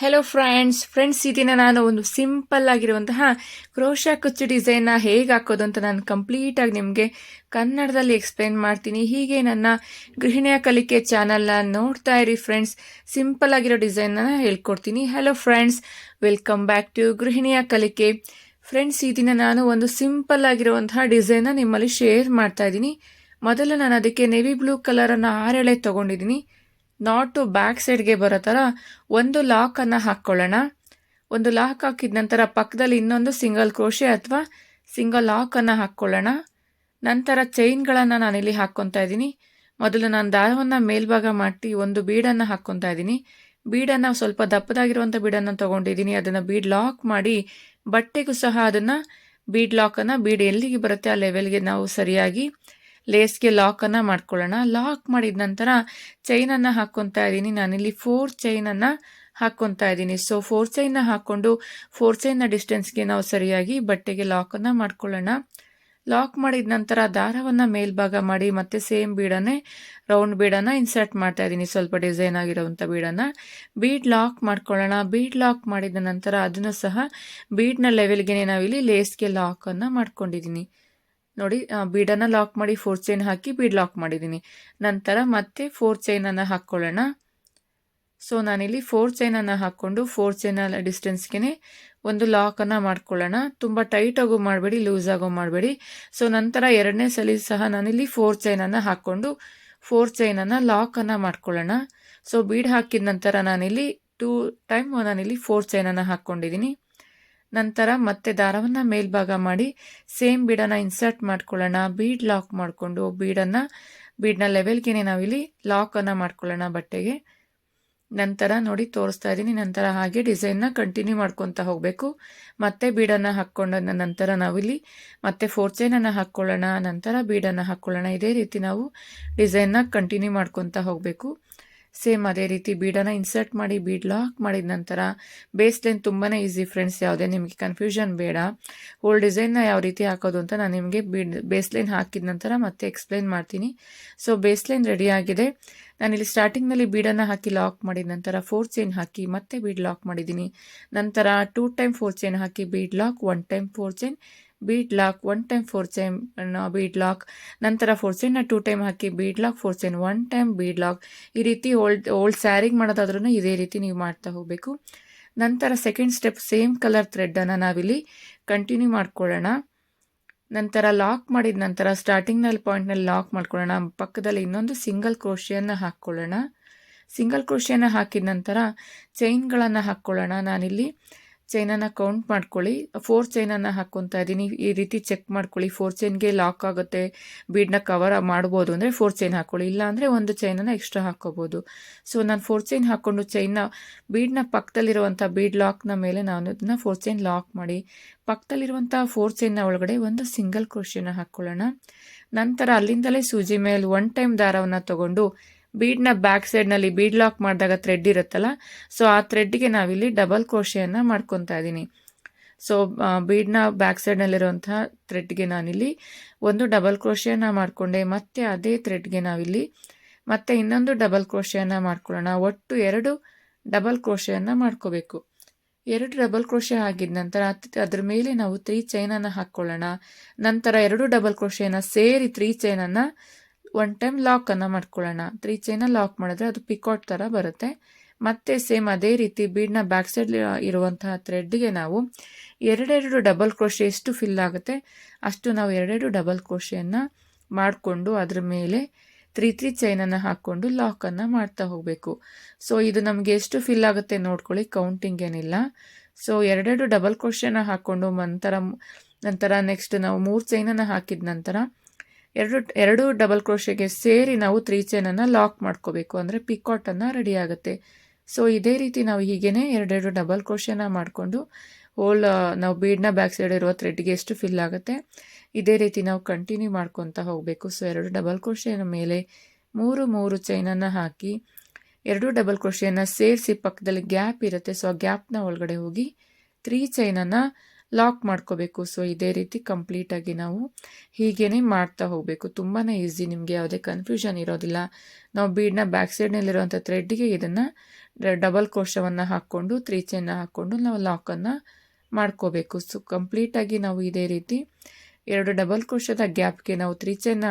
Hello friends ಈ ದಿನ ನಾನು ಒಂದು ಸಿಂಪಲ್ ಆಗಿರುವಂತಹ ಕ್ರೋಶಾ ಕುಚ್ಚು ಡಿಸೈನ್ನ ಹೇಗೆ ಹಾಕೋದು ಅಂತ ನಾನು ಕಂಪ್ಲೀಟಾಗಿ ನಿಮಗೆ ಕನ್ನಡದಲ್ಲಿ ಎಕ್ಸ್ಪ್ಲೇನ್ ಮಾಡ್ತೀನಿ. ಹೀಗೆ ನನ್ನ ಗೃಹಿಣಿಯ ಕಲಿಕೆ ಚಾನಲ್ನ ನೋಡ್ತಾ ಇರಿ ಫ್ರೆಂಡ್ಸ್. ಸಿಂಪಲ್ ಆಗಿರೋ ಡಿಸೈನ್ನ ಹೇಳ್ಕೊಡ್ತೀನಿ. Hello friends, welcome back to ಗೃಹಿಣಿಯ ಕಲಿಕೆ. ಫ್ರೆಂಡ್ಸ್, ಈ ದಿನ ನಾನು ಒಂದು ಸಿಂಪಲ್ ಆಗಿರುವಂತಹ ಡಿಸೈನ್ನ ನಿಮ್ಮಲ್ಲಿ ಶೇರ್ ಮಾಡ್ತಾ ಇದ್ದೀನಿ. ಮೊದಲು ನಾನು ಅದಕ್ಕೆ ನೇವಿ ಬ್ಲೂ ಕಲರನ್ನು 6 ಎಳೆ ತೊಗೊಂಡಿದ್ದೀನಿ. ನಾಟು ಬ್ಯಾಕ್ ಸೈಡ್ಗೆ ಬರೋ ಥರ ಒಂದು ಲಾಕನ್ನು ಹಾಕ್ಕೊಳ್ಳೋಣ. ಒಂದು ಲಾಕ್ ಹಾಕಿದ ನಂತರ ಪಕ್ಕದಲ್ಲಿ ಇನ್ನೊಂದು ಸಿಂಗಲ್ ಕ್ರೋಶೆ ಅಥವಾ ಸಿಂಗಲ್ ಲಾಕನ್ನು ಹಾಕ್ಕೊಳ್ಳೋಣ. ನಂತರ ಚೈನ್ಗಳನ್ನು ನಾನಿಲ್ಲಿ ಹಾಕ್ಕೊತಾ ಇದ್ದೀನಿ. ಮೊದಲು ನಾನು ದಾರವನ್ನು ಮೇಲ್ಭಾಗ ಮಾಡಿ ಒಂದು ಬೀಡನ್ನು ಹಾಕ್ಕೊತಾ ಇದ್ದೀನಿ. ಬೀಡನ್ನು ಸ್ವಲ್ಪ ದಪ್ಪದಾಗಿರುವಂಥ ಬೀಡನ್ನು ತೊಗೊಂಡಿದ್ದೀನಿ. ಅದನ್ನು ಬೀಡ್ ಲಾಕ್ ಮಾಡಿ ಬಟ್ಟೆಗೂ ಸಹ ಅದನ್ನು ಬೀಡ್ ಲಾಕನ್ನು ಬೀಡ್ ಎಲ್ಲಿಗೆ ಬರುತ್ತೆ ಆ ಲೆವೆಲ್ಗೆ ನಾವು ಸರಿಯಾಗಿ ಲೇಸ್ಗೆ ಲಾಕನ್ನು ಮಾಡ್ಕೊಳ್ಳೋಣ. ಲಾಕ್ ಮಾಡಿದ ನಂತರ ಚೈನನ್ನು ಹಾಕ್ಕೊತಾ ಇದ್ದೀನಿ. ನಾನಿಲ್ಲಿ 4 ಚೈನನ್ನು ಹಾಕ್ಕೊತಾ ಇದ್ದೀನಿ. ಸೊ 4 ಚೈನ್ನ ಹಾಕ್ಕೊಂಡು 4 ಚೈನ್ನ ಡಿಸ್ಟೆನ್ಸ್ಗೆ ನಾವು ಸರಿಯಾಗಿ ಬಟ್ಟೆಗೆ ಲಾಕನ್ನು ಮಾಡ್ಕೊಳ್ಳೋಣ. ಲಾಕ್ ಮಾಡಿದ ನಂತರ ದಾರವನ್ನು ಮೇಲ್ಭಾಗ ಮಾಡಿ ಮತ್ತೆ ಸೇಮ್ ಬೀಡನ್ನೇ ರೌಂಡ್ ಬೀಡನ್ನು ಇನ್ಸರ್ಟ್ ಮಾಡ್ತಾ ಇದ್ದೀನಿ. ಸ್ವಲ್ಪ ಡಿಸೈನ್ ಆಗಿರೋವಂಥ ಬೀಡನ್ನು ಬೀಡ್ ಲಾಕ್ ಮಾಡ್ಕೊಳ್ಳೋಣ. ಬೀಡ್ ಲಾಕ್ ಮಾಡಿದ ನಂತರ ಅದನ್ನು ಸಹ ಬೀಡ್ನ ಲೆವೆಲ್ಗೆ ನಾವಿಲ್ಲಿ ಲೇಸ್ಗೆ ಲಾಕನ್ನು ಮಾಡ್ಕೊಂಡಿದ್ದೀನಿ. ನೋಡಿ, ಬೀಡನ್ನು ಲಾಕ್ ಮಾಡಿ 4 ಚೈನ್ ಹಾಕಿ ಬೀಡ್ ಲಾಕ್ ಮಾಡಿದ್ದೀನಿ. ನಂತರ ಮತ್ತೆ 4 ಚೈನನ್ನು ಹಾಕ್ಕೊಳ್ಳೋಣ. ಸೊ ನಾನಿಲ್ಲಿ 4 ಚೈನನ್ನು ಹಾಕ್ಕೊಂಡು 4 ಚೈನ ಡಿಸ್ಟೆನ್ಸ್ಗೆ ಒಂದು ಲಾಕನ್ನು ಮಾಡ್ಕೊಳ್ಳೋಣ. ತುಂಬ ಟೈಟ್ ಆಗೋ ಮಾಡಬೇಡಿ, ಲೂಸ್ ಆಗೋ ಮಾಡಬೇಡಿ. ಸೊ ನಂತರ ಎರಡನೇ ಸಲ ಸಹ ನಾನಿಲ್ಲಿ 4 ಚೈನನ್ನು ಹಾಕ್ಕೊಂಡು 4 ಚೈನನ್ನು ಲಾಕನ್ನು ಮಾಡ್ಕೊಳ್ಳೋಣ. ಸೊ ಬೀಡ್ ಹಾಕಿದ ನಂತರ ನಾನಿಲ್ಲಿ 2 ಟೈಮ್ ನಾನಿಲ್ಲಿ 4 ಚೈನನ್ನು ಹಾಕ್ಕೊಂಡಿದ್ದೀನಿ. ನಂತರ ಮತ್ತೆ ದಾರವನ್ನು ಮೇಲ್ಭಾಗ ಮಾಡಿ ಸೇಮ್ ಬೀಡನ್ನು ಇನ್ಸರ್ಟ್ ಮಾಡ್ಕೊಳ್ಳೋಣ. ಬೀಡ್ ಲಾಕ್ ಮಾಡಿಕೊಂಡು ಬೀಡ್ನ ಲೆವೆಲ್ಗೆ ನಾವಿಲ್ಲಿ ಲಾಕನ್ನು ಮಾಡ್ಕೊಳ್ಳೋಣ ಬಟ್ಟೆಗೆ. ನಂತರ ನೋಡಿ ತೋರಿಸ್ತಾ ಇದ್ದೀನಿ. ನಂತರ ಹಾಗೆ ಡಿಸೈನ್ನ ಕಂಟಿನ್ಯೂ ಮಾಡ್ಕೊತಾ ಹೋಗಬೇಕು. ಮತ್ತೆ ಬೀಡನ್ನು ಹಾಕ್ಕೊಂಡ ನಂತರ ನಾವಿಲ್ಲಿ ಮತ್ತೆ 4 ಚೈನನ್ನು ಹಾಕ್ಕೊಳ್ಳೋಣ. ನಂತರ ಬೀಡನ್ನು ಹಾಕ್ಕೊಳ್ಳೋಣ. ಇದೇ ರೀತಿ ನಾವು ಡಿಸೈನ್ನ ಕಂಟಿನ್ಯೂ ಮಾಡ್ಕೊತಾ ಹೋಗಬೇಕು. ಸೇಮ್ ಅದೇ ರೀತಿ ಬೀಡನ್ನು ಇನ್ಸರ್ಟ್ ಮಾಡಿ ಬೀಡ್ ಲಾಕ್ ಮಾಡಿದ ನಂತರ ಬೇಸ್ ಲೈನ್ ತುಂಬಾ ಈಸಿ ಫ್ರೆಂಡ್ಸ್. ಯಾವುದೇ ನಿಮಗೆ ಕನ್ಫ್ಯೂಷನ್ ಬೇಡ. ಹೋಲ್ ಡಿಸೈನ್ನ ಯಾವ ರೀತಿ ಹಾಕೋದು ಅಂತ ನಾನು ನಿಮಗೆ ಬೇಸ್ ಲೈನ್ ಹಾಕಿದ ನಂತರ ಮತ್ತೆ ಎಕ್ಸ್ಪ್ಲೈನ್ ಮಾಡ್ತೀನಿ. ಸೊ ಬೇಸ್ ಲೈನ್ ರೆಡಿ ಆಗಿದೆ. ನಾನಿಲ್ಲಿ ಸ್ಟಾರ್ಟಿಂಗ್ನಲ್ಲಿ ಬೀಡನ್ನು ಹಾಕಿ ಲಾಕ್ ಮಾಡಿದ ನಂತರ 4 ಚೈನ್ ಹಾಕಿ ಮತ್ತೆ ಬೀಡ್ ಲಾಕ್ ಮಾಡಿದ್ದೀನಿ. ನಂತರ 2 ಟೈಮ್ 4 ಚೈನ್ ಹಾಕಿ bead lock, 1 time 4 chain bead lock, 1 time 4 chain bead lock, ನಂತರ 4 ಚೈನ್ನ 2 ಟೈಮ್ ಹಾಕಿ bead lock, 4 chain 1 time bead lock. ಈ ರೀತಿ ಓಲ್ಡ್ ಸ್ಯಾರಿಗೆ ಮಾಡೋದಾದ್ರೂ ಇದೇ ರೀತಿ ನೀವು ಮಾಡ್ತಾ ಹೋಗಬೇಕು. ನಂತರ ಸೆಕೆಂಡ್ ಸ್ಟೆಪ್ ಸೇಮ್ ಕಲರ್ ಥ್ರೆಡ್ಡನ್ನು ನಾವಿಲ್ಲಿ ಕಂಟಿನ್ಯೂ ಮಾಡ್ಕೊಳ್ಳೋಣ. ನಂತರ ಲಾಕ್ ಮಾಡಿದ ನಂತರ ಸ್ಟಾರ್ಟಿಂಗ್ನಲ್ಲಿ ಪಾಯಿಂಟ್ನಲ್ಲಿ ಲಾಕ್ ಮಾಡ್ಕೊಳ್ಳೋಣ. ಪಕ್ಕದಲ್ಲಿ ಇನ್ನೊಂದು ಸಿಂಗಲ್ ಕ್ರೋಶಿಯನ್ನು ಹಾಕ್ಕೊಳ್ಳೋಣ. ಸಿಂಗಲ್ ಕ್ರೋಶಿಯನ್ನು ಹಾಕಿದ ನಂತರ ಚೈನ್ಗಳನ್ನು ಹಾಕ್ಕೊಳ್ಳೋಣ. ನಾನಿಲ್ಲಿ ಚೈನನ್ನು ಕೌಂಟ್ ಮಾಡ್ಕೊಳ್ಳಿ. 4 ಚೈನನ್ನು ಹಾಕ್ಕೊತಾ ಇದ್ದೀನಿ. ಈ ರೀತಿ ಚೆಕ್ ಮಾಡ್ಕೊಳ್ಳಿ. 4 ಚೈನ್ಗೆ ಲಾಕ್ ಆಗುತ್ತೆ, ಬೀಡನ್ನ ಕವರ್ ಮಾಡ್ಬೋದು ಅಂದರೆ 4 ಚೈನ್ ಹಾಕ್ಕೊಳ್ಳಿ. ಇಲ್ಲ ಅಂದರೆ ಒಂದು ಚೈನನ್ನು ಎಕ್ಸ್ಟ್ರಾ ಹಾಕ್ಕೋಬೋದು. ಸೊ ನಾನು 4 ಚೈನ್ ಹಾಕ್ಕೊಂಡು ಬೀಡ್ನ ಪಕ್ಕದಲ್ಲಿರುವಂಥ ಬೀಡ್ ಲಾಕ್ನ ಮೇಲೆ ನಾನು ಅದನ್ನು 4 ಚೈನ್ ಲಾಕ್ ಮಾಡಿ ಪಕ್ಕದಲ್ಲಿರುವಂಥ 4 ಚೈನ್ನ ಒಳಗಡೆ ಒಂದು ಸಿಂಗಲ್ ಕ್ರೋಶಿಯನ್ನು ಹಾಕ್ಕೊಳ್ಳೋಣ. ನಂತರ ಅಲ್ಲಿಂದಲೇ ಸೂಜಿ ಮೇಲೆ 1 ಟೈಮ್ ದಾರವನ್ನು ತಗೊಂಡು ಬೀಡ್ನ ಬ್ಯಾಕ್ ಸೈಡ್ನಲ್ಲಿ ಬೀಡ್ ಲಾಕ್ ಮಾಡಿದಾಗ ಥ್ರೆಡ್ ಇರುತ್ತಲ್ಲ, ಸೊ ಆ ಥ್ರೆಡ್ಗೆ ನಾವಿಲ್ಲಿ ಡಬಲ್ ಕ್ರೋಶೆಯನ್ನು ಮಾಡ್ಕೊತಾ ಇದ್ದೀನಿ. ಸೊ ಬೀಡ್ನ ಬ್ಯಾಕ್ ಸೈಡ್ನಲ್ಲಿರುವಂತಹ ಥ್ರೆಡ್ಗೆ ನಾನಿಲ್ಲಿ ಒಂದು ಡಬಲ್ ಕ್ರೋಶೆಯನ್ನು ಮಾಡಿಕೊಂಡೆ. ಮತ್ತೆ ಅದೇ ಥ್ರೆಡ್ಗೆ ನಾವಿಲ್ಲಿ ಮತ್ತೆ ಇನ್ನೊಂದು ಡಬಲ್ ಕ್ರೋಶೆಯನ್ನು ಮಾಡ್ಕೊಳ್ಳೋಣ. ಒಟ್ಟು 2 ಡಬಲ್ ಕ್ರೋಶೆಯನ್ನು ಮಾಡ್ಕೋಬೇಕು. 2 ಡಬಲ್ ಕ್ರೋಶೆ ಆಗಿದ ನಂತರ ಅದ್ರ ಮೇಲೆ ನಾವು 3 ಚೈನನ್ನು ಹಾಕ್ಕೊಳ್ಳೋಣ. ನಂತರ 2 ಡಬಲ್ ಕ್ರೋಶೆಯನ್ನು ಸೇರಿ 3 ಚೈನನ್ನು 1 ಟೈಮ್ ಲಾಕನ್ನು ಮಾಡ್ಕೊಳ್ಳೋಣ. 3 ಚೈನ ಲಾಕ್ ಮಾಡಿದ್ರೆ ಅದು ಪಿಕಾಟ್ ಥರ ಬರುತ್ತೆ. ಮತ್ತೆ ಸೇಮ್ ಅದೇ ರೀತಿ ಬೀಡ್ನ ಬ್ಯಾಕ್ ಸೈಡ್ ಇರುವಂತಹ ಥ್ರೆಡ್ಗೆ ನಾವು 2 ಡಬಲ್ ಕ್ರೋಶೆ ಎಷ್ಟು ಫಿಲ್ ಆಗುತ್ತೆ ಅಷ್ಟು ನಾವು 2 ಡಬಲ್ ಕ್ರೋಶೆಯನ್ನು ಮಾಡಿಕೊಂಡು ಅದ್ರ ಮೇಲೆ 3 ಚೈನನ್ನು ಹಾಕ್ಕೊಂಡು ಲಾಕನ್ನು ಮಾಡ್ತಾ ಹೋಗಬೇಕು. ಸೊ ಇದು ನಮಗೆ ಎಷ್ಟು ಫಿಲ್ ಆಗುತ್ತೆ ನೋಡ್ಕೊಳ್ಳಿ, ಕೌಂಟಿಂಗ್ ಏನಿಲ್ಲ. ಸೊ 2 ಡಬಲ್ ಕ್ರೋಶೆನ ಹಾಕ್ಕೊಂಡು ನಂತರ ನೆಕ್ಸ್ಟ್ ನಾವು 3 ಚೈನನ್ನು ಹಾಕಿದ ನಂತರ 2 ಡಬಲ್ ಕ್ರೋಶೆಗೆ ಸೇರಿ ನಾವು 3 ಚೈನನ್ನು ಲಾಕ್ ಮಾಡ್ಕೋಬೇಕು. ಅಂದರೆ ಪಿಕಾಟನ್ನು ರೆಡಿ ಆಗುತ್ತೆ. ಸೊ ಇದೇ ರೀತಿ ನಾವು ಹೀಗೇ 2 ಡಬಲ್ ಕ್ರೋಶೆನ ಮಾಡಿಕೊಂಡು ನಾವು ಬೀಡ್ನ ಬ್ಯಾಕ್ ಸೈಡ್ ಇರುವ ಥ್ರೆಡ್ಗೆ ಎಷ್ಟು ಫಿಲ್ ಆಗುತ್ತೆ ಇದೇ ರೀತಿ ನಾವು ಕಂಟಿನ್ಯೂ ಮಾಡ್ಕೊತಾ ಹೋಗಬೇಕು. ಸೊ 2 ಡಬಲ್ ಕ್ರೋಶೆಯ ಮೇಲೆ 3 ಚೈನನ್ನು ಹಾಕಿ 2 ಡಬಲ್ ಕ್ರೋಶೆಯನ್ನು ಸೇರಿಸಿ ಪಕ್ಕದಲ್ಲಿ ಗ್ಯಾಪ್ ಇರುತ್ತೆ. ಸೊ ಆ ಗ್ಯಾಪ್ನ ಒಳಗಡೆ ಹೋಗಿ 3 ಚೈನನ್ನು ಲಾಕ್ ಮಾಡ್ಕೋಬೇಕು. ಸೊ ಇದೇ ರೀತಿ ಕಂಪ್ಲೀಟಾಗಿ ನಾವು ಹೀಗೇ ಮಾಡ್ತಾ ಹೋಗಬೇಕು. ತುಂಬಾ ಈಸಿ, ನಿಮಗೆ ಯಾವುದೇ ಕನ್ಫ್ಯೂಷನ್ ಇರೋದಿಲ್ಲ. ನಾವು ಬೀಡ್ನ ಬ್ಯಾಕ್ ಸೈಡ್ನಲ್ಲಿರುವಂಥ ಥ್ರೆಡ್ಗೆ ಇದನ್ನು ಡಬಲ್ ಕ್ರೋಶವನ್ನು ಹಾಕ್ಕೊಂಡು 3 ಚೈನ್ನ ಹಾಕ್ಕೊಂಡು ನಾವು ಲಾಕನ್ನು ಮಾಡ್ಕೋಬೇಕು. ಸೊ ಕಂಪ್ಲೀಟಾಗಿ ನಾವು ಇದೇ ರೀತಿ 2 ಡಬಲ್ ಕ್ರೋಶದ ಗ್ಯಾಪ್ಗೆ ನಾವು 3 ಚೈನ್ನ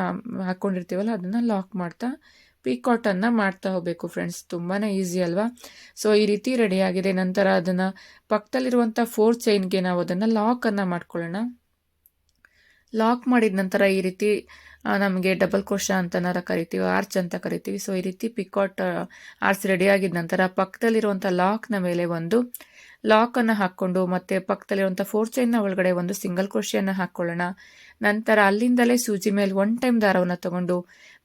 ಹಾಕ್ಕೊಂಡಿರ್ತೀವಲ್ಲ ಅದನ್ನು ಲಾಕ್ ಮಾಡ್ತಾ ಪೀಕಾಟನ್ನು ಮಾಡ್ತಾ ಹೋಗಬೇಕು ಫ್ರೆಂಡ್ಸ್. ತುಂಬಾ ಈಸಿ ಅಲ್ವಾ? ಸೊ ಈ ರೀತಿ ರೆಡಿಯಾಗಿದೆ. ನಂತರ ಅದನ್ನು ಪಕ್ಕದಲ್ಲಿರುವಂಥ 4 ಚೈನ್ಗೆ ನಾವು ಅದನ್ನು ಲಾಕನ್ನು ಮಾಡ್ಕೊಳ್ಳೋಣ. ಲಾಕ್ ಮಾಡಿದ ನಂತರ ಈ ರೀತಿ ನಮಗೆ ಡಬಲ್ ಕ್ರೋಶ ಅಂತನಾರ ಕರಿತೀವಿ, ಆರ್ಚ್ ಅಂತ ಕರಿತೀವಿ. ಸೊ ಈ ರೀತಿ ಪಿಕಾಟ್ ಆರ್ಚ್ ರೆಡಿಯಾಗಿದ ನಂತರ ಪಕ್ಕದಲ್ಲಿರುವಂಥ ಲಾಕ್ನ ಮೇಲೆ ಒಂದು ಲಾಕನ್ನು ಹಾಕ್ಕೊಂಡು ಮತ್ತೆ ಪಕ್ಕದಲ್ಲಿರುವಂಥ 4 ಚೈನ್ನ ಒಳಗಡೆ ಒಂದು ಸಿಂಗಲ್ ಕ್ರೋಶೆಯನ್ನು ಹಾಕ್ಕೊಳ್ಳೋಣ. ನಂತರ ಅಲ್ಲಿಂದಲೇ ಸೂಜಿ ಮೇಲೆ 1 ಟೈಮ್ ದಾರವನ್ನು ತಗೊಂಡು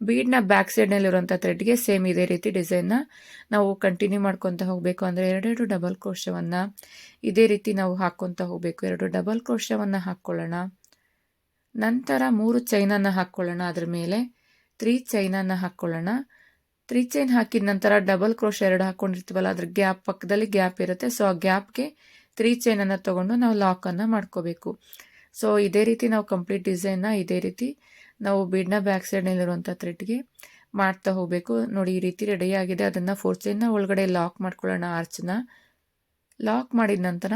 ಬೀಡ್ನ ಬ್ಯಾಕ್ ಸೈಡ್ನಲ್ಲಿರುವಂಥ ಥ್ರೆಡ್ಗೆ ಸೇಮ್ ಇದೇ ರೀತಿ ಡಿಸೈನ್ನ ನಾವು ಕಂಟಿನ್ಯೂ ಮಾಡ್ಕೊತ ಹೋಗಬೇಕು. ಅಂದರೆ 2 ಡಬಲ್ ಕ್ರೋಶವನ್ನು ಇದೇ ರೀತಿ ನಾವು ಹಾಕ್ಕೊತ ಹೋಗಬೇಕು. 2 ಡಬಲ್ ಕ್ರೋಶವನ್ನು ಹಾಕ್ಕೊಳ್ಳೋಣ. ನಂತರ 3 ಚೈನನ್ನು ಹಾಕ್ಕೊಳ್ಳೋಣ. ಅದ್ರ ಮೇಲೆ 3 ಚೈನನ್ನು ಹಾಕ್ಕೊಳ್ಳೋಣ. 3 ಚೈನ್ ಹಾಕಿದ ನಂತರ ಡಬಲ್ ಕ್ರೋಶ 2 ಹಾಕ್ಕೊಂಡಿರ್ತೀವಲ್ಲ ಅದ್ರ ಗ್ಯಾಪ್ ಪಕ್ಕದಲ್ಲಿ ಗ್ಯಾಪ್ ಇರುತ್ತೆ. ಸೊ ಆ ಗ್ಯಾಪ್ಗೆ 3 ಚೈನನ್ನು ತೊಗೊಂಡು ನಾವು ಲಾಕನ್ನು ಮಾಡ್ಕೋಬೇಕು. ಸೊ ಇದೇ ರೀತಿ ನಾವು ಕಂಪ್ಲೀಟ್ ಡಿಸೈನ್ನ ಇದೇ ರೀತಿ ನಾವು ಬೀಡ್ನ ಬ್ಯಾಕ್ ಸೈಡ್ನಲ್ಲಿರುವಂಥ ಥ್ರೆಡ್ಗೆ ಮಾಡ್ತಾ ಹೋಗಬೇಕು. ನೋಡಿ ಈ ರೀತಿ ರೆಡಿಯಾಗಿದೆ. ಅದನ್ನು 4 ಚೈನ್ನ ಒಳಗಡೆ ಲಾಕ್ ಮಾಡ್ಕೊಳ್ಳೋಣ. ಆರ್ಚನ್ನ ಲಾಕ್ ಮಾಡಿದ ನಂತರ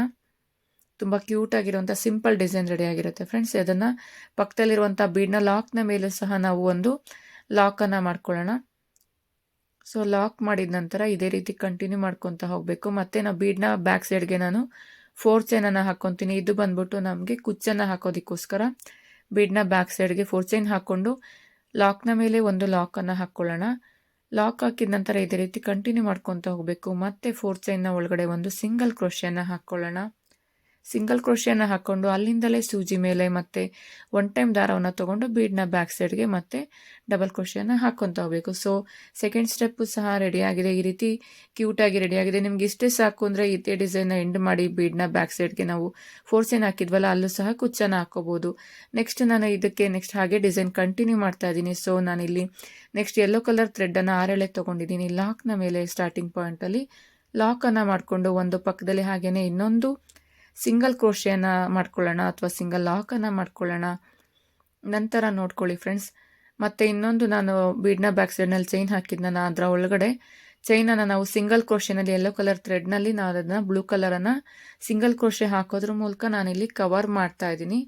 ತುಂಬ ಕ್ಯೂಟಾಗಿರುವಂಥ ಸಿಂಪಲ್ ಡಿಸೈನ್ ರೆಡಿಯಾಗಿರುತ್ತೆ ಫ್ರೆಂಡ್ಸ್. ಅದನ್ನು ಪಕ್ಕದಲ್ಲಿರುವಂಥ ಬೀಡ್ನ ಲಾಕ್ನ ಮೇಲೂ ಸಹ ನಾವು ಒಂದು ಲಾಕನ್ನು ಮಾಡ್ಕೊಳ್ಳೋಣ. ಸೊ ಲಾಕ್ ಮಾಡಿದ ನಂತರ ಇದೇ ರೀತಿ ಕಂಟಿನ್ಯೂ ಮಾಡ್ಕೊತ ಹೋಗಬೇಕು. ಮತ್ತು ನಾವು ಬೀಡ್ನ ಬ್ಯಾಕ್ ಸೈಡ್ಗೆ ನಾನು 4 ಚೈನನ್ನು ಹಾಕ್ಕೊತೀನಿ. ಇದು ಬಂದ್ಬಿಟ್ಟು ನಮಗೆ ಕುಚ್ಚನ್ನು ಹಾಕೋದಕ್ಕೋಸ್ಕರ ಬೀಡ್ನ ಬ್ಯಾಕ್ ಸೈಡ್ಗೆ 4 ಚೈನ್ ಹಾಕ್ಕೊಂಡು ಲಾಕ್ನ ಮೇಲೆ ಒಂದು ಲಾಕನ್ನು ಹಾಕ್ಕೊಳ್ಳೋಣ. ಲಾಕ್ ಹಾಕಿದ ನಂತರ ಇದೇ ರೀತಿ ಕಂಟಿನ್ಯೂ ಮಾಡ್ಕೊತ ಹೋಗಬೇಕು. ಮತ್ತೆ 4 ಚೈನ್ನ ಒಳಗಡೆ ಒಂದು ಸಿಂಗಲ್ ಕ್ರೋಶೆಯನ್ನು ಹಾಕ್ಕೊಳ್ಳೋಣ. ಸಿಂಗಲ್ ಕ್ರೋಶೆಯನ್ನು ಹಾಕ್ಕೊಂಡು ಅಲ್ಲಿಂದಲೇ ಸೂಜಿ ಮೇಲೆ ಮತ್ತೆ 1 ಟೈಮ್ ದಾರವನ್ನು ತೊಗೊಂಡು ಬೀಡ್ನ ಬ್ಯಾಕ್ ಸೈಡ್ಗೆ ಮತ್ತೆ ಡಬಲ್ ಕ್ರೋಶೆಯನ್ನು ಹಾಕ್ಕೊತ ಹೋಗಬೇಕು. ಸೊ ಸೆಕೆಂಡ್ ಸ್ಟೆಪ್ಪು ಸಹ ರೆಡಿಯಾಗಿದೆ. ಈ ರೀತಿ ಕ್ಯೂಟಾಗಿ ರೆಡಿಯಾಗಿದೆ. ನಿಮ್ಗೆ ಇಷ್ಟೇ ಸಾಕು ಅಂದರೆ ಇದೇ ಡಿಸೈನ್ನ ಎಂಡ್ ಮಾಡಿ ಬೀಡ್ನ ಬ್ಯಾಕ್ ಸೈಡ್ಗೆ ನಾವು 4 ಚೈನ್ ಹಾಕಿದ್ವಲ್ಲ ಅಲ್ಲೂ ಸಹ ಕುಚ್ಚನ್ನು ಹಾಕೋಬೋದು. ನೆಕ್ಸ್ಟ್ ನಾನು ಇದಕ್ಕೆ ಹಾಗೆ ಡಿಸೈನ್ ಕಂಟಿನ್ಯೂ ಮಾಡ್ತಾ ಇದ್ದೀನಿ. ಸೊ ನಾನಿಲ್ಲಿ ನೆಕ್ಸ್ಟ್ ಯೆಲ್ಲೋ ಕಲರ್ ಥ್ರೆಡ್ಡನ್ನು 6 ಎಳೆ ತೊಗೊಂಡಿದ್ದೀನಿ. ಲಾಕ್ನ ಮೇಲೆ ಸ್ಟಾರ್ಟಿಂಗ್ ಪಾಯಿಂಟಲ್ಲಿ ಲಾಕನ್ನು ಮಾಡಿಕೊಂಡು ಒಂದು ಪಕ್ಕದಲ್ಲಿ ಹಾಗೆಯೇ ಇನ್ನೊಂದು ಸಿಂಗಲ್ ಕ್ರೋಶೆಯನ್ನು ಮಾಡ್ಕೊಳ್ಳೋಣ ಅಥವಾ ಸಿಂಗಲ್ ಲಾಕನ್ನು ಮಾಡ್ಕೊಳ್ಳೋಣ. ನಂತರ ನೋಡ್ಕೊಳ್ಳಿ ಫ್ರೆಂಡ್ಸ್, ಮತ್ತು ಇನ್ನೊಂದು ನಾನು ಬೀಡ್ನ ಬ್ಯಾಕ್ ಸೈಡ್ನಲ್ಲಿ ಚೈನ್ ಹಾಕಿದ್ನ ಅದರ ಒಳಗಡೆ ಚೈನನ್ನು ನಾವು ಸಿಂಗಲ್ ಕ್ರೋಶೆನಲ್ಲಿ ಯೆಲ್ಲೋ ಕಲರ್ ಥ್ರೆಡ್ನಲ್ಲಿ ನಾವು ಅದನ್ನು ಬ್ಲೂ ಕಲರನ್ನು ಸಿಂಗಲ್ ಕ್ರೋಶೆ ಹಾಕೋದ್ರ ಮೂಲಕ ನಾನಿಲ್ಲಿ ಕವರ್ ಮಾಡ್ತಾ ಇದ್ದೀನಿ.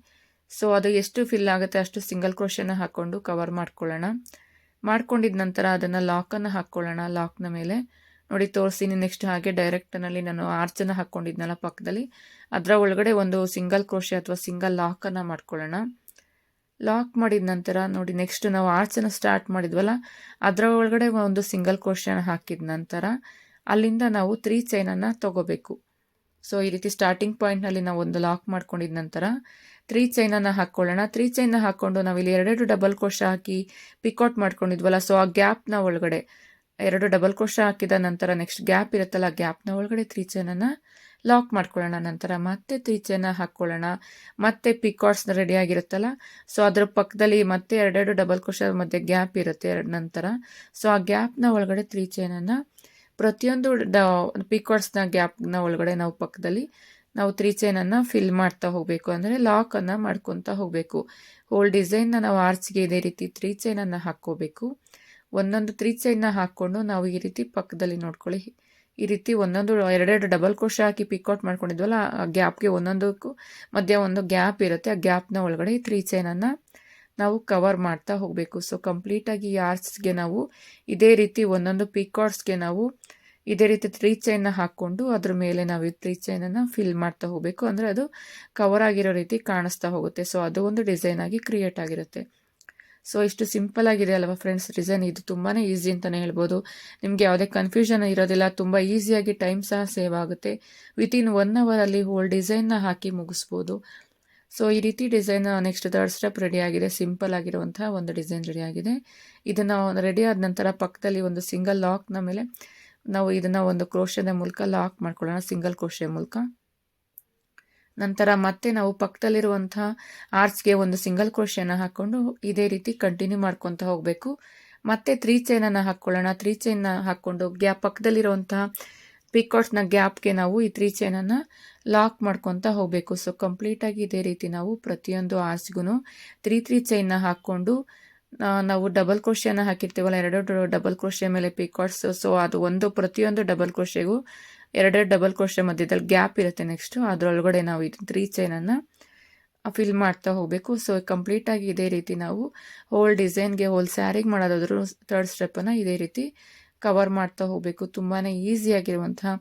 ಸೊ ಅದು ಎಷ್ಟು ಫಿಲ್ ಆಗುತ್ತೆ ಅಷ್ಟು ಸಿಂಗಲ್ ಕ್ರೋಶೆನ ಹಾಕ್ಕೊಂಡು ಕವರ್ ಮಾಡ್ಕೊಳ್ಳೋಣ. ಮಾಡ್ಕೊಂಡಿದ ನಂತರ ಅದನ್ನು ಲಾಕನ್ನು ಹಾಕ್ಕೊಳ್ಳೋಣ. ಲಾಕ್ನ ಮೇಲೆ ನೋಡಿ ತೋರಿಸ್ತೀನಿ. ನೆಕ್ಸ್ಟ್ ಹಾಗೆ ಡೈರೆಕ್ಟ್ನಲ್ಲಿ ನಾನು ಆರ್ಚನ್ನು ಹಾಕ್ಕೊಂಡಿದ್ನಲ್ಲ ಪಕ್ಕದಲ್ಲಿ ಅದರ ಒಳಗಡೆ ಒಂದು ಸಿಂಗಲ್ ಕ್ರೋಶೆ ಅಥವಾ ಸಿಂಗಲ್ ಲಾಕನ್ನು ಮಾಡ್ಕೊಳ್ಳೋಣ. ಲಾಕ್ ಮಾಡಿದ ನಂತರ ನೋಡಿ ನೆಕ್ಸ್ಟ್ ನಾವು ಆರ್ಚನ್ನು ಸ್ಟಾರ್ಟ್ ಮಾಡಿದ್ವಲ್ಲ ಅದರ ಒಳಗಡೆ ಒಂದು ಸಿಂಗಲ್ ಕ್ರೋಶೆನ ಹಾಕಿದ ನಂತರ ಅಲ್ಲಿಂದ ನಾವು 3 ಚೈನನ್ನು ತೊಗೋಬೇಕು. ಸೊ ಈ ರೀತಿ ಸ್ಟಾರ್ಟಿಂಗ್ ಪಾಯಿಂಟ್ನಲ್ಲಿ ನಾವು ಒಂದು ಲಾಕ್ ಮಾಡ್ಕೊಂಡಿದ ನಂತರ 3 ಚೈನನ್ನು ಹಾಕ್ಕೊಳ್ಳೋಣ. 3 ಚೈನ್ನ ಹಾಕ್ಕೊಂಡು ನಾವಿಲ್ಲಿ 2 ಡಬಲ್ ಕ್ರೋಶ ಹಾಕಿ ಪಿಕೌಟ್ ಮಾಡ್ಕೊಂಡಿದ್ವಲ್ಲ ಸೊ ಆ ಗ್ಯಾಪ್ನ ಒಳಗಡೆ 2 ಡಬಲ್ ಕ್ರೋಶ ಹಾಕಿದ ನಂತರ ನೆಕ್ಸ್ಟ್ ಗ್ಯಾಪ್ ಇರುತ್ತಲ್ಲ ಗ್ಯಾಪ್ನ ಒಳಗಡೆ 3 ಚೈನನ್ನು ಲಾಕ್ ಮಾಡ್ಕೊಳ್ಳೋಣ. ನಂತರ ಮತ್ತೆ 3 ಚೈನ ಹಾಕ್ಕೊಳ್ಳೋಣ. ಮತ್ತೆ ಪಿಕಾಟ್ಸ್ ರೆಡಿಯಾಗಿರುತ್ತಲ್ಲ ಸೊ ಅದ್ರ ಪಕ್ಕದಲ್ಲಿ ಮತ್ತೆ 2 ಡಬಲ್ ಕ್ರೋಶ ಮಧ್ಯೆ ಗ್ಯಾಪ್ ಇರುತ್ತೆ ನಂತರ. ಸೊ ಆ ಗ್ಯಾಪ್ನ ಒಳಗಡೆ 3 ಚೈನನ್ನು ಪ್ರತಿಯೊಂದು ಪಿಕಾಟ್ಸ್ನ ಗ್ಯಾಪ್ನ ಒಳಗಡೆ ನಾವು ಪಕ್ಕದಲ್ಲಿ ನಾವು 3 ಚೈನನ್ನು ಫಿಲ್ ಮಾಡ್ತಾ ಹೋಗಬೇಕು. ಅಂದರೆ ಲಾಕನ್ನು ಮಾಡ್ಕೊತಾ ಹೋಗಬೇಕು. ಹೋಲ್ ಡಿಸೈನ್ನ ನಾವು ಆರ್ಚ್ಗೆ ಇದೇ ರೀತಿ 3 ಚೈನನ್ನು ಹಾಕ್ಕೋಬೇಕು. ಒಂದೊಂದು 3 ಚೈನ್ನ ಹಾಕ್ಕೊಂಡು ನಾವು ಈ ರೀತಿ ಪಕ್ಕದಲ್ಲಿ ನೋಡ್ಕೊಳ್ಳಿ. ಈ ರೀತಿ ಒಂದೊಂದು 2 ಡಬಲ್ ಕ್ರೋಶ ಹಾಕಿ ಪಿಕೌಟ್ ಮಾಡ್ಕೊಂಡಿದ್ವಲ್ಲ ಆ ಗ್ಯಾಪ್ಗೆ ಒಂದೊಂದಕ್ಕೂ ಮಧ್ಯೆ ಒಂದು ಗ್ಯಾಪ್ ಇರುತ್ತೆ. ಆ ಗ್ಯಾಪ್ನ ಒಳಗಡೆ 3 ಚೈನನ್ನು ನಾವು ಕವರ್ ಮಾಡ್ತಾ ಹೋಗಬೇಕು. ಸೊ ಕಂಪ್ಲೀಟಾಗಿ ಈ ಆರ್ಚ್ಗೆ ನಾವು ಇದೇ ರೀತಿ ಒಂದೊಂದು ಪಿಕಾಟ್ಸ್ಗೆ ನಾವು ಇದೇ ರೀತಿ 3 ಚೈನ್ನ ಹಾಕ್ಕೊಂಡು ಅದ್ರ ಮೇಲೆ ನಾವು ಈ 3 ಚೈನನ್ನು ಫಿಲ್ ಮಾಡ್ತಾ ಹೋಗಬೇಕು. ಅಂದರೆ ಅದು ಕವರ್ ಆಗಿರೋ ರೀತಿ ಕಾಣಿಸ್ತಾ ಹೋಗುತ್ತೆ. ಸೊ ಅದು ಒಂದು ಡಿಸೈನ್ ಆಗಿ ಕ್ರಿಯೇಟ್ ಆಗಿರುತ್ತೆ. ಸೊ ಇಷ್ಟು ಸಿಂಪಲ್ ಆಗಿದೆ ಅಲ್ವಾ ಫ್ರೆಂಡ್ಸ್ ಡಿಸೈನ್. ಇದು ತುಂಬಾ ಈಸಿ ಅಂತಲೇ ಹೇಳ್ಬೋದು. ನಿಮಗೆ ಯಾವುದೇ ಕನ್ಫ್ಯೂಷನ್ ಇರೋದಿಲ್ಲ. ತುಂಬ ಈಸಿಯಾಗಿ ಟೈಮ್ ಸಹ ಸೇವ್ ಆಗುತ್ತೆ. ವಿತಿನ್ 1 ಅವರಲ್ಲಿ ಹೋಲ್ ಡಿಸೈನ್ನ ಹಾಕಿ ಮುಗಿಸ್ಬೋದು. ಸೊ ಈ ರೀತಿ ಡಿಸೈನ್ ನೆಕ್ಸ್ಟ್ 3rd ಸ್ಟೆಪ್ ರೆಡಿಯಾಗಿದೆ. ಸಿಂಪಲ್ ಆಗಿರುವಂತಹ ಒಂದು ಡಿಸೈನ್ ರೆಡಿಯಾಗಿದೆ. ಇದನ್ನು ರೆಡಿ ಆದ ನಂತರ ಪಕ್ಕದಲ್ಲಿ ಒಂದು ಸಿಂಗಲ್ ಲಾಕ್ನ ಮೇಲೆ ನಾವು ಇದನ್ನು ಒಂದು ಕ್ರೋಶದ ಮೂಲಕ ಲಾಕ್ ಮಾಡ್ಕೊಳ್ಳೋಣ, ಸಿಂಗಲ್ ಕ್ರೋಶೆ ಮೂಲಕ. ನಂತರ ಮತ್ತೆ ನಾವು ಪಕ್ಕದಲ್ಲಿರುವಂಥ ಆರ್ಚ್ಗೆ ಒಂದು ಸಿಂಗಲ್ ಕ್ರೋಶೆನ ಹಾಕ್ಕೊಂಡು ಇದೇ ರೀತಿ ಕಂಟಿನ್ಯೂ ಮಾಡ್ಕೊತ ಹೋಗಬೇಕು. ಮತ್ತೆ 3 ಚೈನನ್ನು ಹಾಕ್ಕೊಳ್ಳೋಣ. 3 ಚೈನ್ನ ಹಾಕ್ಕೊಂಡು ಪಕ್ಕದಲ್ಲಿರುವಂತಹ ಪಿಕಾಟ್ಸ್ನ ಗ್ಯಾಪ್ಗೆ ನಾವು ಈ 3 ಚೈನನ್ನು ಲಾಕ್ ಮಾಡ್ಕೊತಾ ಹೋಗಬೇಕು. ಸೊ ಕಂಪ್ಲೀಟಾಗಿ ಇದೇ ರೀತಿ ನಾವು ಪ್ರತಿಯೊಂದು ಆರ್ಚ್ಗೂ 3 ಚೈನ್ನ ಹಾಕ್ಕೊಂಡು ನಾವು ಡಬಲ್ ಕ್ರೋಶೆನ ಹಾಕಿರ್ತೀವಲ್ಲ, 2 ಡಬಲ್ ಕ್ರೋಶೆ ಮೇಲೆ ಪಿಕಾಟ್ಸ್. ಸೊ ಅದು ಪ್ರತಿಯೊಂದು ಡಬಲ್ ಕ್ರೋಶೆಗೂ 2 ಡಬಲ್ ಕ್ರೋಶೆ ಮಧ್ಯದಲ್ಲಿ ಗ್ಯಾಪ್ ಇರುತ್ತೆ. ನೆಕ್ಸ್ಟು ಅದರೊಳಗಡೆ ನಾವು ಇದು 3 ಚೈನನ್ನು ಫಿಲ್ ಮಾಡ್ತಾ ಹೋಗಬೇಕು. ಸೊ ಕಂಪ್ಲೀಟಾಗಿ ಇದೇ ರೀತಿ ನಾವು ಹೋಲ್ ಡಿಸೈನ್ಗೆ ಸ್ಯಾರಿಗೆ ಮಾಡೋದಾದ್ರೂ 3rd ಸ್ಟೆಪ್ಪನ್ನು ಇದೇ ರೀತಿ ಕವರ್ ಮಾಡ್ತಾ ಹೋಗಬೇಕು. ತುಂಬಾ ಈಸಿಯಾಗಿರುವಂತಹ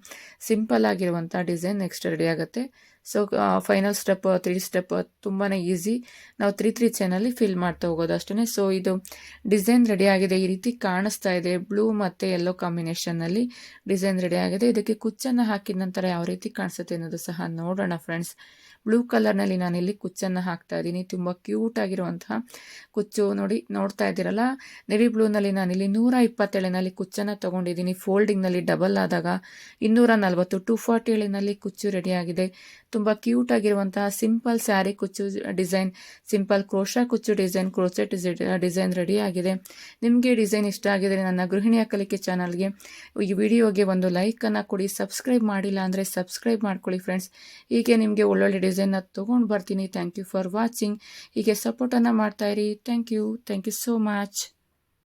ಸಿಂಪಲ್ ಆಗಿರುವಂಥ ಡಿಸೈನ್ ನೆಕ್ಸ್ಟ್ ರೆಡಿ ಆಗುತ್ತೆ. ಸೊ ಫೈನಲ್ ಸ್ಟೆಪ್ 3 ಸ್ಟೆಪ್ ತುಂಬಾ ಈಸಿ. ನಾವು 3 ಚೈನಲ್ಲಿ ಫಿಲ್ ಮಾಡ್ತಾ ಹೋಗೋದು ಅಷ್ಟೇ. ಸೊ ಇದು ಡಿಸೈನ್ ರೆಡಿ ಆಗಿದೆ, ಈ ರೀತಿ ಕಾಣಿಸ್ತಾ ಇದೆ. ಬ್ಲೂ ಮತ್ತು ಯೆಲ್ಲೋ ಕಾಂಬಿನೇಷನ್ನಲ್ಲಿ ಡಿಸೈನ್ ರೆಡಿ ಆಗಿದೆ. ಇದಕ್ಕೆ ಕುಚ್ಚನ್ನು ಹಾಕಿದ ನಂತರ ಯಾವ ರೀತಿ ಕಾಣಿಸುತ್ತೆ ಅನ್ನೋದು ಸಹ ನೋಡೋಣ ಫ್ರೆಂಡ್ಸ್. ಬ್ಲೂ ಕಲರ್ನಲ್ಲಿ ನಾನಿಲ್ಲಿ ಕುಚ್ಚನ್ನು ಹಾಕ್ತಾ ಇದ್ದೀನಿ. ತುಂಬ ಕ್ಯೂಟ್ ಆಗಿರುವಂತಹ ಕುಚ್ಚು ನೋಡ್ತಾ ಇದ್ದೀರಲ್ಲ. ನೆವಿ ಬ್ಲೂನಲ್ಲಿ ನಾನಿಲ್ಲಿ 127ನಲ್ಲಿ ಕುಚ್ಚನ್ನು ತೊಗೊಂಡಿದ್ದೀನಿ. ಫೋಲ್ಡಿಂಗ್ನಲ್ಲಿ ಡಬಲ್ ಆದಾಗ 240 247ನಲ್ಲಿ ಕುಚ್ಚು ರೆಡಿಯಾಗಿದೆ. ತುಂಬ ಕ್ಯೂಟ್ ಆಗಿರುವಂತಹ ಸಿಂಪಲ್ ಸ್ಯಾರಿ ಕುಚ್ಚು ಡಿಸೈನ್, ಸಿಂಪಲ್ ಕ್ರೋಶಾ ಕುಚ್ಚು ಡಿಸೈನ್, ಕ್ರೋಚೆಟ್ ಡಿಸೈನ್ ರೆಡಿಯಾಗಿದೆ. ನಿಮಗೆ ಡಿಸೈನ್ ಇಷ್ಟ ಆಗಿದರೆ ನನ್ನ ಗೃಹಿಣಿಯ ಕಲಿಕೆ ಚಾನಲ್ಗೆ ಈ ವಿಡಿಯೋಗೆ ಒಂದು ಲೈಕನ್ನು ಕೊಡಿ. ಸಬ್ಸ್ಕ್ರೈಬ್ ಮಾಡಿಲ್ಲ ಅಂದರೆ ಸಬ್ಸ್ಕ್ರೈಬ್ ಮಾಡ್ಕೊಳ್ಳಿ ಫ್ರೆಂಡ್ಸ್. ಹೀಗೆ ನಿಮಗೆ ಒಳ್ಳೊಳ್ಳೆ ಡಿಸೈನ್ನ ತೊಗೊಂಡು ಬರ್ತೀನಿ. Thank you for watching. ಹೀಗೆ ಸಪೋರ್ಟನ್ನು ಮಾಡ್ತಾಯಿರಿ. Thank you so much.